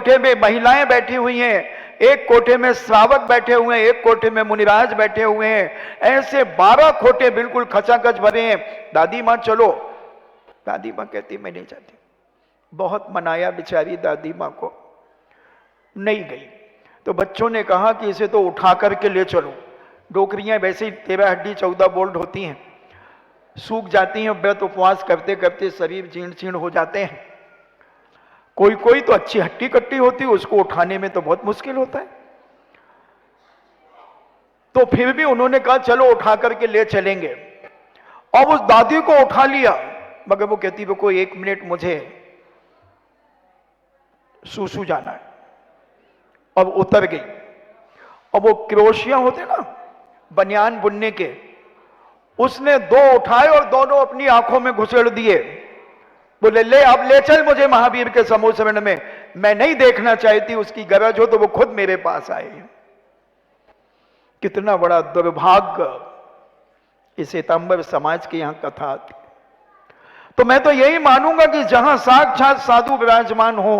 कोठे में महिलाएं बैठी हुई हैं, एक कोठे में श्रावक बैठे हुए हैं, एक कोठे में मुनिराज बैठे हुए हैं। ऐसे 12 कोठे बिल्कुल खचाखच भरे हैं। दादी माँ चलो, दादी माँ कहती मैं नहीं जाती। बहुत मनाया बेचारी दादी माँ को, नहीं गई। तो बच्चों ने कहा कि इसे तो उठा करके ले चलो। डोकरियां वैसे ही 13 हड्डी 14 बोल्ट होती हैं, सूख जाती हैं, व्रत उपवास करते करते शरीर जीर्ण शीर्ण हो जाते हैं। कोई कोई तो अच्छी हट्टी कट्टी होती है, उसको उठाने में तो बहुत मुश्किल होता है। तो फिर भी उन्होंने कहा चलो उठा करके ले चलेंगे। अब उस दादी को उठा लिया, मगर वो कहती वो कोई 1 मिनट मुझे सूसू जाना है। अब उतर गई। अब वो क्रोशिया होते ना बनियान बुनने के, उसने 2 उठाए और दोनों अपनी आंखों में घुसेड़ दिए। बोले ले अब ले चल मुझे महावीर के समूह में, मैं नहीं देखना चाहती, उसकी गरज हो तो वो खुद मेरे पास आए। कितना बड़ा दुर्भाग्य इस श्वेतांबर समाज की यहां कथा थी। तो मैं तो यही मानूंगा कि जहां साक्षात साधु विराजमान हो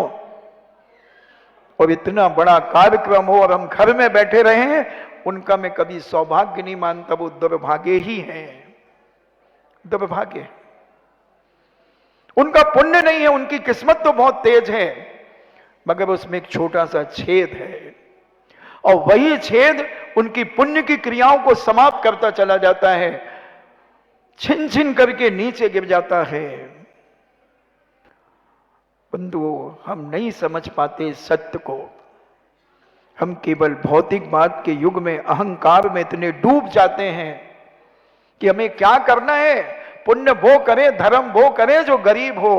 और इतना बड़ा कार्यक्रम हो और हम घर में बैठे रहे हैं, उनका मैं कभी सौभाग्य नहीं मानता, वो दुर्भाग्य ही है, दुर्भाग्य। उनका पुण्य नहीं है, उनकी किस्मत तो बहुत तेज है, मगर उसमें एक छोटा सा छेद है, और वही छेद उनकी पुण्य की क्रियाओं को समाप्त करता चला जाता है, छिन छिन करके नीचे गिर जाता है। बंधु, हम नहीं समझ पाते सत्य को। हम केवल भौतिक बात के युग में अहंकार में इतने डूब जाते हैं कि हमें क्या करना है, पुण्य वो करे, धर्म वो करे जो गरीब हो।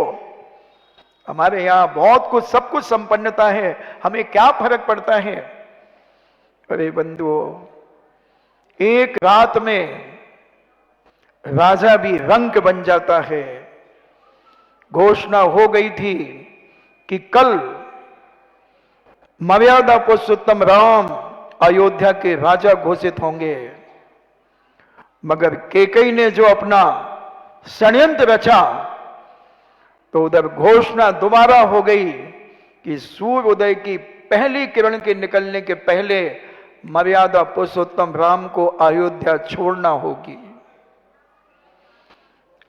हमारे यहां बहुत कुछ, सब कुछ संपन्नता है, हमें क्या फर्क पड़ता है। अरे बंधुओं, एक रात में राजा भी रंक बन जाता है। घोषणा हो गई थी कि कल मर्यादा पुरुषोत्तम राम अयोध्या के राजा घोषित होंगे, मगर कैकेयी ने जो अपना षड्यंत्र रचा, तो उधर घोषणा दोबारा हो गई कि सूर्योदय की पहली किरण के निकलने के पहले मर्यादा पुरुषोत्तम राम को अयोध्या छोड़ना होगी।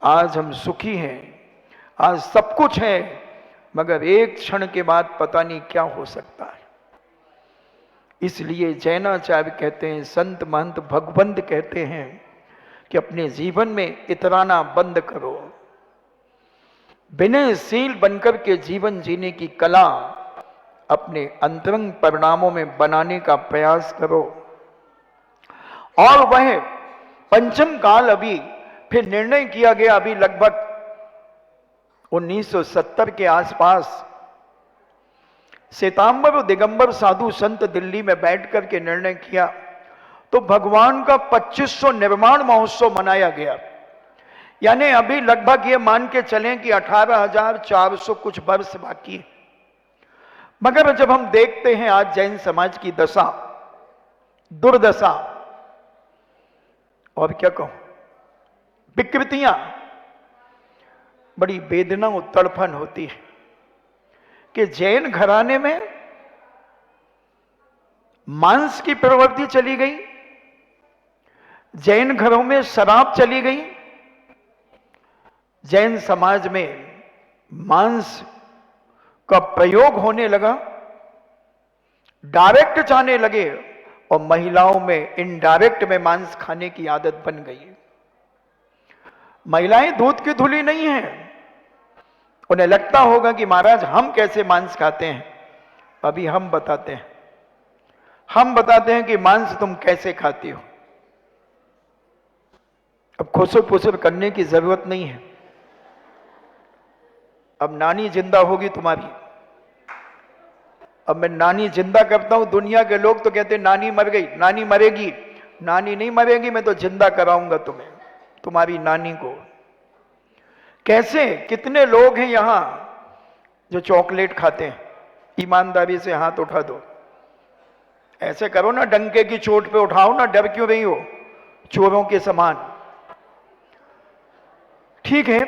आज हम सुखी हैं, आज सब कुछ है, मगर एक क्षण के बाद पता नहीं क्या हो सकता है। इसलिए जैनाचार्य कहते हैं, संत महंत भगवंत कहते हैं कि अपने जीवन में इतराना बंद करो, विनयशील बनकर के जीवन जीने की कला अपने अंतरंग परिणामों में बनाने का प्रयास करो। और वह पंचम काल अभी फिर निर्णय किया गया, अभी लगभग 1970 के आसपास श्वेतांबर और दिगंबर साधु संत दिल्ली में बैठ करके निर्णय किया, तो भगवान का 2500 निर्माण महोत्सव मनाया गया। यानी अभी लगभग ये मान के चलें कि 18,400 कुछ वर्ष बाकी है। मगर जब हम देखते हैं आज जैन समाज की दशा, दुर्दशा, और क्या कहूं, विकृतियां, बड़ी वेदना और तड़फन होती है कि जैन घराने में मांस की प्रवृत्ति चली गई, जैन घरों में शराब चली गई, जैन समाज में मांस का प्रयोग होने लगा, डायरेक्ट जाने लगे, और महिलाओं में इनडायरेक्ट में मांस खाने की आदत बन गई। महिलाएं दूध की धुली नहीं है, उन्हें लगता होगा कि महाराज हम कैसे मांस खाते हैं। अभी हम बताते हैं कि मांस तुम कैसे खाती हो। अब खुसर फुसर करने की जरूरत नहीं है। अब नानी जिंदा होगी तुम्हारी। अब मैं नानी जिंदा करता हूं, दुनिया के लोग तो कहते हैं नानी मर गई, नानी मरेगी। नानी नहीं मरेगी, मैं तो जिंदा कराऊंगा तुम्हें, तुम्हारी नानी को। कैसे? कितने लोग हैं यहां जो चॉकलेट खाते हैं? ईमानदारी से हाथ उठा दो। ऐसे करो ना, डंके की चोट पे उठाओ ना, डर क्यों रही हो चोरों के समान। ठीक है,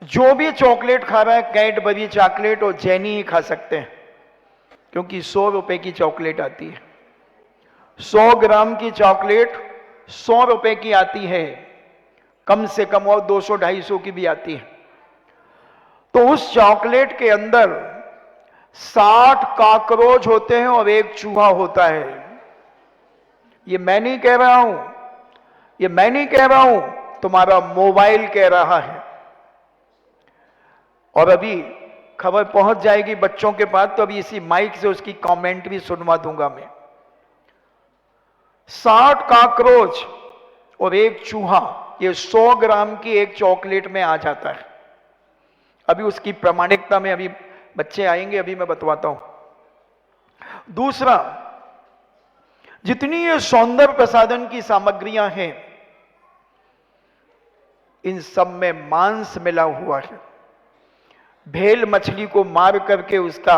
जो भी चॉकलेट खा रहा है, कैडबरी चॉकलेट और जैनी ही खा सकते हैं। क्योंकि 100 रुपए की चॉकलेट आती है, 100 ग्राम की चॉकलेट 100 रुपए की आती है, कम से कम, और 200-250 की भी आती है। तो उस चॉकलेट के अंदर 60 कॉकरोच होते हैं और एक चूहा होता है। ये मैं नहीं कह रहा हूं, ये मैं नहीं कह रहा हूं, तुम्हारा मोबाइल कह रहा है। और अभी खबर पहुंच जाएगी बच्चों के पास, तो अभी इसी माइक से उसकी कमेंट भी सुनवा दूंगा मैं। 60 कॉकरोच और एक चूहा, ये 100 ग्राम की एक चॉकलेट में आ जाता है। अभी उसकी प्रामाणिकता में अभी बच्चे आएंगे, अभी मैं बतवाता हूं। दूसरा, जितनी ये सौंदर्य प्रसाधन की सामग्रियां हैं, इन सब में मांस मिला हुआ है। भेल मछली को मार करके उसका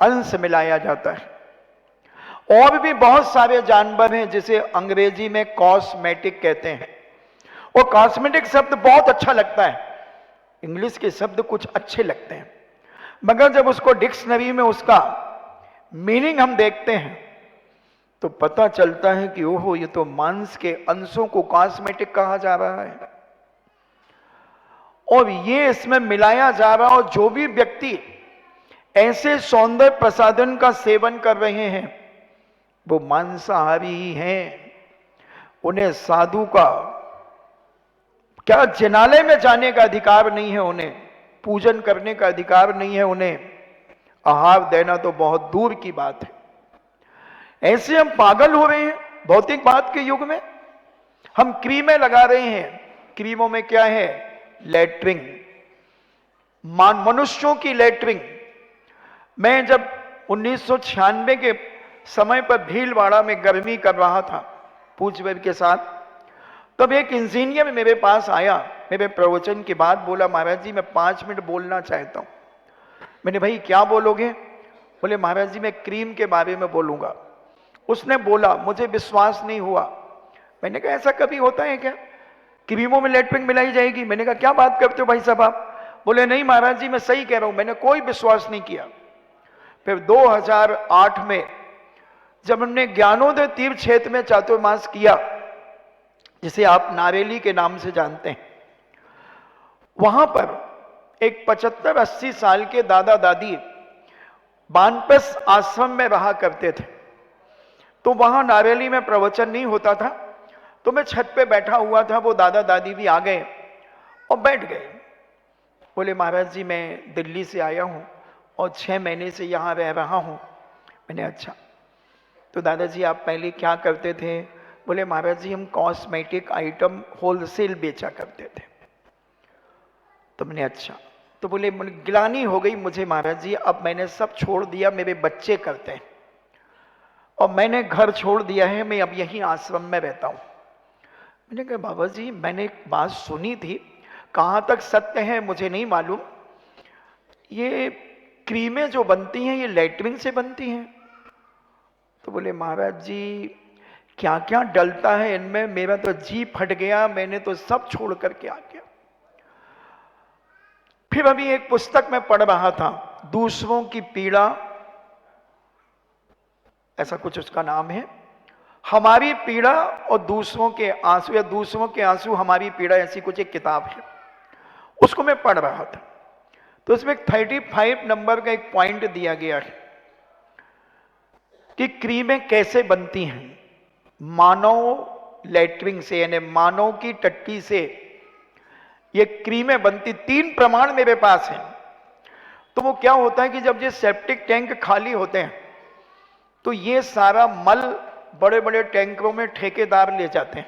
अंश मिलाया जाता है। और भी बहुत सारे जानवर हैं जिसे अंग्रेजी में कॉस्मेटिक कहते हैं। और कॉस्मेटिक शब्द बहुत अच्छा लगता है, इंग्लिश के शब्द कुछ अच्छे लगते हैं, मगर जब उसको डिक्शनरी में उसका मीनिंग हम देखते हैं तो पता चलता है कि ओहो, ये तो मांस के अंशों को कॉस्मेटिक कहा जा रहा है और ये इसमें मिलाया जा रहा है। और जो भी व्यक्ति ऐसे सौंदर्य प्रसाधन का सेवन कर रहे हैं वो मांसाहारी ही हैं। उन्हें साधु का क्या जिनालय में जाने का अधिकार नहीं है, उन्हें पूजन करने का अधिकार नहीं है, उन्हें आहार देना तो बहुत दूर की बात है। ऐसे हम पागल हो रहे हैं भौतिकवाद के युग में। हम क्रीमें लगा रहे हैं, क्रीमों में क्या है? लेटरिंग, मनुष्यों की लेटरिंग। मैं जब 1996 के समय पर भीलवाड़ा में गर्मी कर रहा था पूजवेब के साथ, तब एक इंजीनियर मेरे पास आया, मेरे प्रवचन के बाद बोला, महाराज जी मैं 5 मिनट बोलना चाहता हूं। मैंने, भाई क्या बोलोगे? बोले, महाराज जी मैं क्रीम के बारे में बोलूंगा। उसने बोला, मुझे विश्वास नहीं हुआ। मैंने कहा ऐसा कभी होता है क्या, क्रीमों में लेटरिंग मिलाई जाएगी? मैंने कहा क्या बात करते हो भाई साहब आप? बोले नहीं महाराज जी मैं सही कह रहा हूं। मैंने कोई विश्वास नहीं किया। फिर 2008 में जब हमने ज्ञानोदय तीर्थ क्षेत्र में चातुर्मास किया, जिसे आप नारेली के नाम से जानते हैं, वहां पर एक 75-80 साल के दादा दादी बानपस आश्रम में रहा करते थे। तो वहां नारेली में प्रवचन नहीं होता था, तो मैं छत पे बैठा हुआ था, वो दादा दादी भी आ गए और बैठ गए। बोले महाराज जी मैं दिल्ली से आया हूं और 6 महीने से यहां रह रहा हूं। मैंने अच्छा, तो दादाजी आप पहले क्या करते थे? बोले महाराज जी हम कॉस्मेटिक आइटम होलसेल बेचा करते थे। तो मैंने अच्छा, तो बोले गिलानी हो गई मुझे महाराज जी, अब मैंने सब छोड़ दिया, मेरे बच्चे करते हैं और मैंने घर छोड़ दिया है, मैं अब यहीं आश्रम में रहता हूं। मैंने कहा बाबा जी मैंने एक बात सुनी थी, कहां तक सत्य है मुझे नहीं मालूम, ये क्रीमें जो बनती हैं ये लेटरिन से बनती हैं? तो बोले महाराज जी क्या क्या डलता है इनमें, मेरा तो जी फट गया, मैंने तो सब छोड़ करके आ गया। फिर अभी एक पुस्तक में पढ़ रहा था, दूसरों की पीड़ा, ऐसा कुछ उसका नाम है, हमारी पीड़ा और दूसरों के आंसू, या दूसरों के आंसू हमारी पीड़ा, ऐसी कुछ एक किताब है। उसको मैं पढ़ रहा था, तो उसमें 35 नंबर का एक पॉइंट दिया गया है कि क्रीमें कैसे बनती हैं। मानव लेटरिन से, यानी मानव की टट्टी से ये क्रीमें बनती। 3 प्रमाण मेरे पास हैं। तो वो क्या होता है कि जब ये सेप्टिक टैंक खाली होते हैं तो ये सारा मल बड़े बड़े टैंकरों में ठेकेदार ले जाते हैं,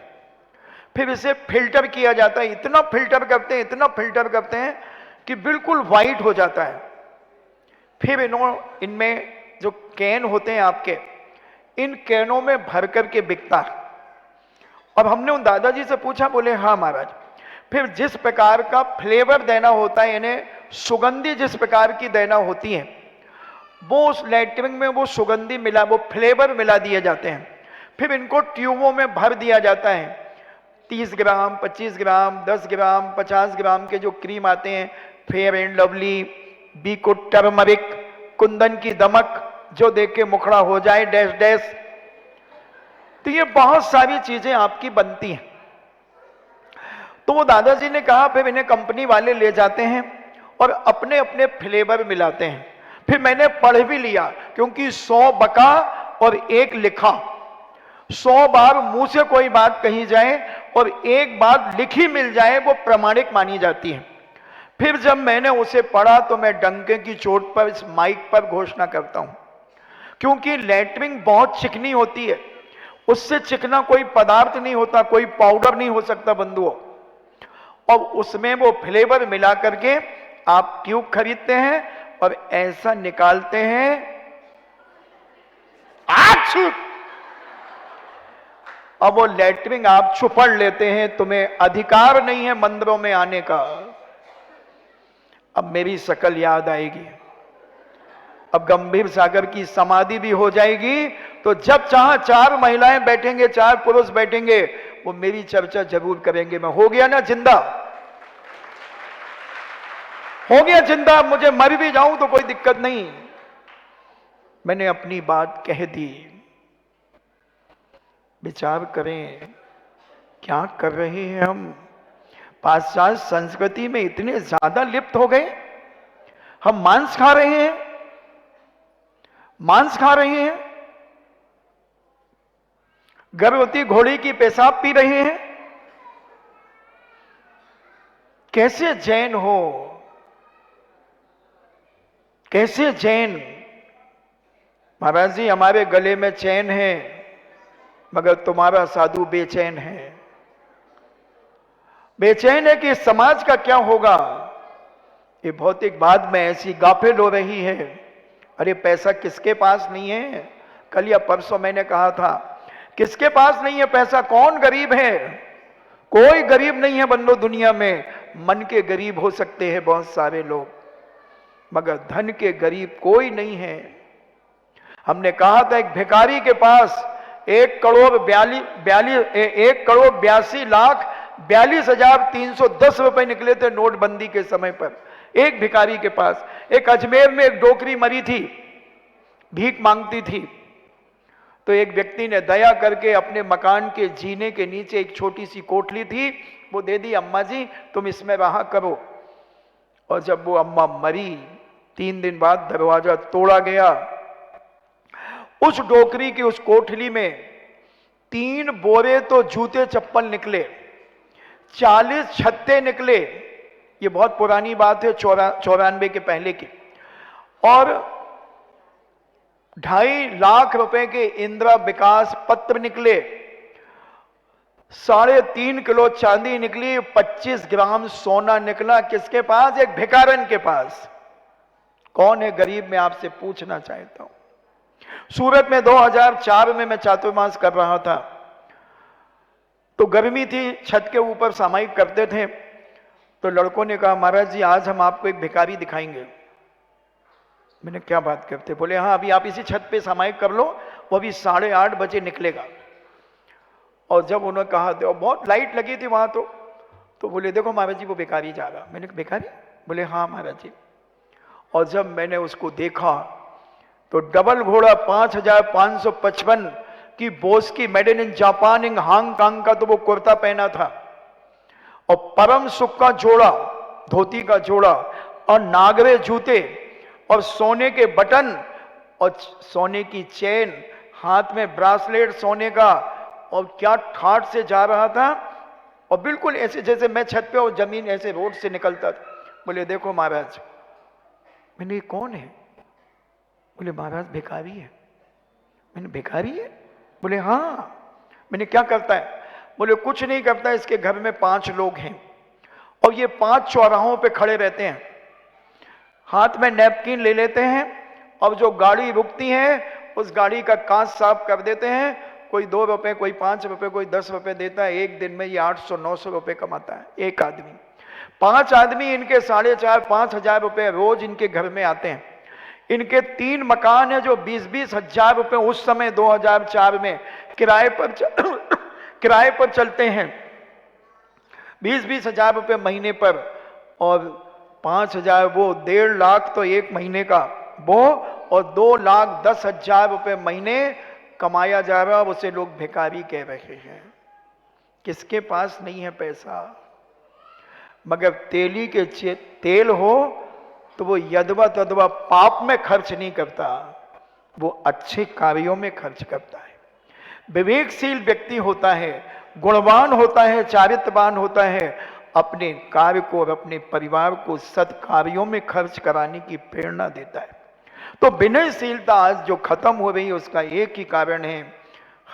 फिर इसे फिल्टर किया जाता है। इतना फिल्टर करते हैं, इतना फिल्टर करते हैं कि बिल्कुल वाइट हो जाता है। फिर इनमें जो कैन होते हैं आपके, इन कैनों में भर करके बिकता है। अब हमने उन दादाजी से पूछा, बोले हाँ महाराज। फिर जिस प्रकार का फ्लेवर देना होता है, यानी सुगंधी जिस प्रकार की देना होती है, वो उस लेटरिन में वो सुगंधी मिला, वो फ्लेवर मिला दिए जाते हैं। फिर इनको ट्यूबों में भर दिया जाता है। 30 ग्राम, 25 ग्राम, 10 ग्राम, 50 ग्राम के जो क्रीम आते हैं, Fair and Lovely, Vicco turmeric, कुंदन की दमक, जो देख के मुखड़ा हो जाए डैश डैश। तो ये बहुत सारी चीजें आपकी बनती हैं। तो वो दादाजी ने कहा, फिर इन्हें कंपनी वाले ले जाते हैं और अपने अपने फ्लेवर मिलाते हैं। फिर मैंने पढ़ भी लिया, क्योंकि 100 बका और 1 लिखा। 100 बार मुंह से कोई बात कही जाए और 1 बात लिखी मिल जाए, वो प्रमाणिक मानी जाती है। फिर जब मैंने उसे पढ़ा तो मैं डंके की चोट पर इस माइक पर घोषणा करता हूं, क्योंकि लेटरिंग बहुत चिकनी होती है, उससे चिकना कोई पदार्थ नहीं होता, कोई पाउडर नहीं हो सकता बंधुओं। और उसमें वो फ्लेवर मिला करके आप ट्यूब खरीदते हैं और ऐसा निकालते हैं। अब वो लेटरिंग आप छुपड़ लेते हैं, तुम्हें अधिकार नहीं है मंदिरों में आने का। अब मेरी शकल याद आएगी, अब गंभीर सागर की समाधि भी हो जाएगी, तो जब चाह 4 महिलाएं बैठेंगे, 4 पुरुष बैठेंगे, वो मेरी चर्चा जरूर करेंगे। मैं हो गया ना जिंदा, हो गया जिंदा, मुझे मर भी जाऊं तो कोई दिक्कत नहीं। मैंने अपनी बात कह दी। विचार करें क्या कर रहे हैं हम। पाश्चात्य संस्कृति में इतने ज्यादा लिप्त हो गए। हम मांस खा रहे हैं, मांस खा रहे हैं, गर्भवती घोड़ी की पेशाब पी रहे हैं। कैसे जैन हो, कैसे जैन। महाराज जी, हमारे गले में चैन है, मगर तुम्हारा साधु बेचैन है। बेचैन है कि समाज का क्या होगा। ये भौतिक बाद में ऐसी गाफिल हो रही है। अरे पैसा किसके पास नहीं है। कल या परसों मैंने कहा था, किसके पास नहीं है पैसा, कौन गरीब है। कोई गरीब नहीं है बंदो दुनिया में। मन के गरीब हो सकते हैं बहुत सारे लोग, मगर धन के गरीब कोई नहीं है। हमने कहा था, एक भिखारी के पास 1,82,42,310 रुपए निकले थे नोटबंदी के समय पर। एक भिखारी के पास। एक अजमेर में एक डोकरी मरी थी, भीख मांगती थी, तो एक व्यक्ति ने दया करके अपने मकान के जीने के नीचे एक छोटी सी कोठली थी, वो दे दी। अम्मा जी तुम इसमें रहा करो। और जब वो अम्मा मरी, 3 दिन बाद दरवाजा तोड़ा गया। उस डोकरी की उस कोठली में 3 बोरे तो जूते चप्पल निकले, 40 छत्ते निकले। ये बहुत पुरानी बात है, 94 के पहले की। और 2.5 लाख रुपए के इंदिरा विकास पत्र निकले, 3.5 किलो चांदी निकली, 25 ग्राम सोना निकला। किसके पास? एक भिखारन के पास। कौन है गरीब, मैं आपसे पूछना चाहता हूं। सूरत में 2004 में मैं चातुर्मास कर रहा था, तो गर्मी थी, छत के ऊपर सामायिक करते थे। तो लड़कों ने कहा, महाराज जी आज हम आपको एक भिखारी दिखाएंगे। मैंने क्या बात करते? बोले हाँ, अभी आप इसी छत पे सामायिक कर लो, वो अभी 8:30 बजे निकलेगा। और जब उन्होंने कहा, तो बहुत लाइट लगी थी वहां, तो बोले देखो महाराज जी वो भिखारी जा रहा। मैंने कहा भिखारी? बोले हाँ महाराज जी। और जब मैंने उसको देखा तो डबल घोड़ा 5,555 की बोस की made in Japan in Hong Kong का तो वो कुर्ता पहना था, और परम सुख का जोड़ा, धोती का जोड़ा, और नागरे जूते, और सोने के बटन, और सोने की चेन, हाथ में ब्रासलेट सोने का, और क्या ठाठ से जा रहा था। और बिल्कुल ऐसे जैसे मैं छत पे और जमीन ऐसे रोड से निकलता था। बोले देखो महाराज। मैंने कौन है? बोले महाराज भिखारी है। मैंने भिखारी है? बोले हाँ। मैंने क्या करता है? बोले कुछ नहीं करता, इसके घर में 5 लोग हैं और ये 5 चौराहों पे खड़े रहते हैं, हाथ में नैपकिन ले लेते हैं, और जो गाड़ी रुकती है उस गाड़ी का कांच साफ कर देते हैं। कोई 2 रुपए, कोई 5 रुपए, कोई 10 रुपए देता है। एक दिन में ये 800-900 रुपए कमाता है एक आदमी। 5 आदमी, इनके 4,500-5 हजार रुपए रोज इनके घर में आते हैं। इनके 3 मकान है जो 20-20 हजार रुपए उस समय 2004 में किराए पर चलते हैं, 20-20 हजार रुपए महीने पर, और 5,000 वो, 1.5 लाख तो एक महीने का वो, और 2,10,000 रुपए महीने कमाया जा रहा है, उसे लोग भिखारी कह रहे हैं। किसके पास नहीं है पैसा? मगर तेली के तेल हो तो वो यदवा तदवा पाप में खर्च नहीं करता, वो अच्छे कार्यों में खर्च करता है। विवेकशील व्यक्ति होता है, गुणवान होता है, चारित्रवान होता है, अपने कार्य को और अपने परिवार को सत्कार्यों में खर्च कराने की प्रेरणा देता है। तो विनयशीलता आज जो खत्म हो रही है उसका एक ही कारण है,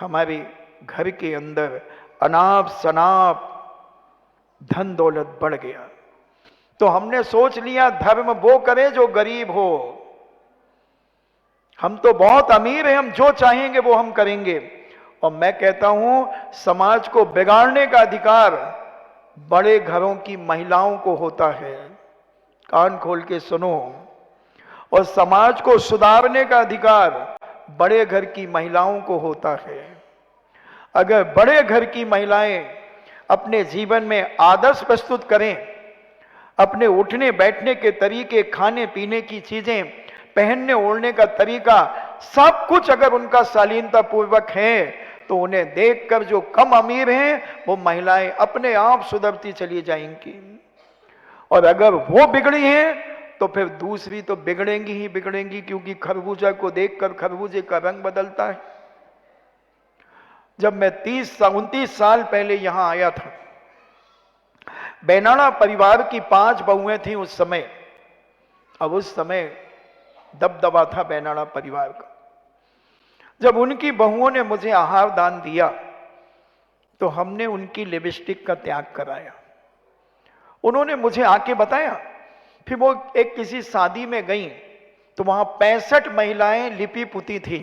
हमारे घर के अंदर अनाप शनाप धन दौलत बढ़ गया। तो हमने सोच लिया धर्म वो करे जो गरीब हो। हम तो बहुत अमीर हैं, हम जो चाहेंगे वो हम करेंगे। और मैं कहता हूं समाज को बिगाड़ने का अधिकार बड़े घरों की महिलाओं को होता है। कान खोल के सुनो। और समाज को सुधारने का अधिकार बड़े घर की महिलाओं को होता है। अगर बड़े घर की महिलाएं अपने जीवन में आदर्श प्रस्तुत करें, अपने उठने बैठने के तरीके, खाने पीने की चीजें, पहनने ओढ़ने का तरीका, सब कुछ अगर उनका शालीनता पूर्वक है तो उन्हें देखकर जो कम अमीर हैं वो महिलाएं अपने आप सुधरती चली जाएंगी। और अगर वो बिगड़ी हैं तो फिर दूसरी तो बिगड़ेंगी ही बिगड़ेंगी, क्योंकि खरबूजा को देखकर खरबूजे का रंग बदलता है। जब मैं 29 साल पहले यहां आया था, बेनाड़ा परिवार की 5 बहुएं थी उस समय। अब उस समय दबदबा था बेनाड़ा परिवार का। जब उनकी बहुओं ने मुझे आहार दान दिया तो हमने उनकी लिपस्टिक का त्याग कराया। उन्होंने मुझे आके बताया। फिर वो एक किसी शादी में गई तो वहां 65 महिलाएं लिपि पुती थी।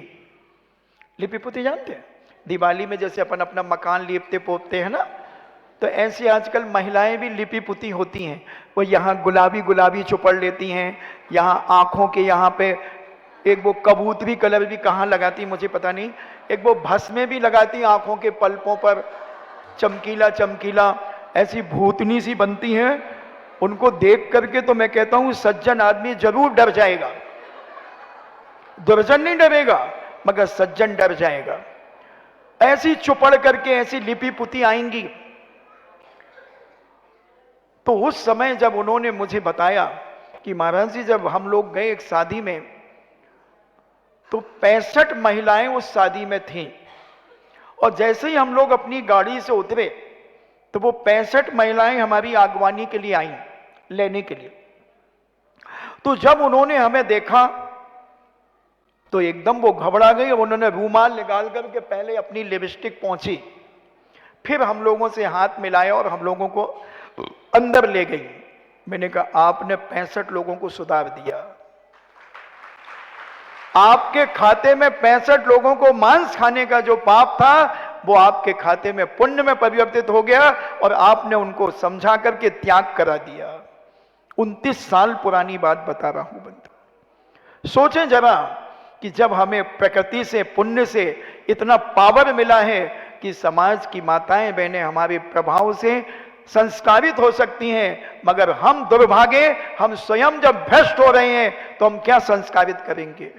लिपि पुती जानते हैं? दिवाली में जैसे अपन अपना मकान लीपते पोतते हैं ना, तो ऐसी आजकल महिलाएं भी लिपि पुती होती हैं। वो यहाँ गुलाबी गुलाबी चुपड़ लेती हैं, यहाँ आंखों के यहाँ पे एक वो कबूतरी कलर भी कहाँ लगाती मुझे पता नहीं, एक वो भस्में भी लगाती आंखों के पलकों पर, चमकीला चमकीला, ऐसी भूतनी सी बनती हैं। उनको देख करके तो मैं कहता हूं सज्जन आदमी जरूर डर जाएगा। दुर्जन नहीं डरेगा मगर सज्जन डर जाएगा। ऐसी चुपड़ करके ऐसी लिपि पुती आएंगी। तो उस समय जब उन्होंने मुझे बताया कि महाराज जी जब हम लोग गए एक शादी में तो 65 महिलाएं उस शादी में थीं, और जैसे ही हम लोग अपनी गाड़ी से उतरे तो वो 65 महिलाएं हमारी आगवानी के लिए आईं, लेने के लिए। तो जब उन्होंने हमें देखा तो एकदम वो घबरा गई। उन्होंने रूमाल निकाल करके पहले अपनी लिपस्टिक पोंछी, फिर हम लोगों से हाथ मिलाया और हम लोगों को अंदर ले गई। मैंने कहा आपने 65 लोगों को सुधार दिया। आपके खाते में 65 लोगों को मांस खाने का जो पाप था वो आपके खाते में पुण्य में परिवर्तित हो गया और आपने उनको समझा करके त्याग करा दिया। 29 साल पुरानी बात बता रहा हूं बंधु। सोचें जरा कि जब हमें प्रकृति से, पुण्य से इतना पावर मिला है कि समाज की माताएं बहनें हमारे प्रभाव से संस्कारित हो सकती हैं, मगर हम दुर्भागे, हम स्वयं जब भ्रष्ट हो रहे हैं तो हम क्या संस्कारित करेंगे।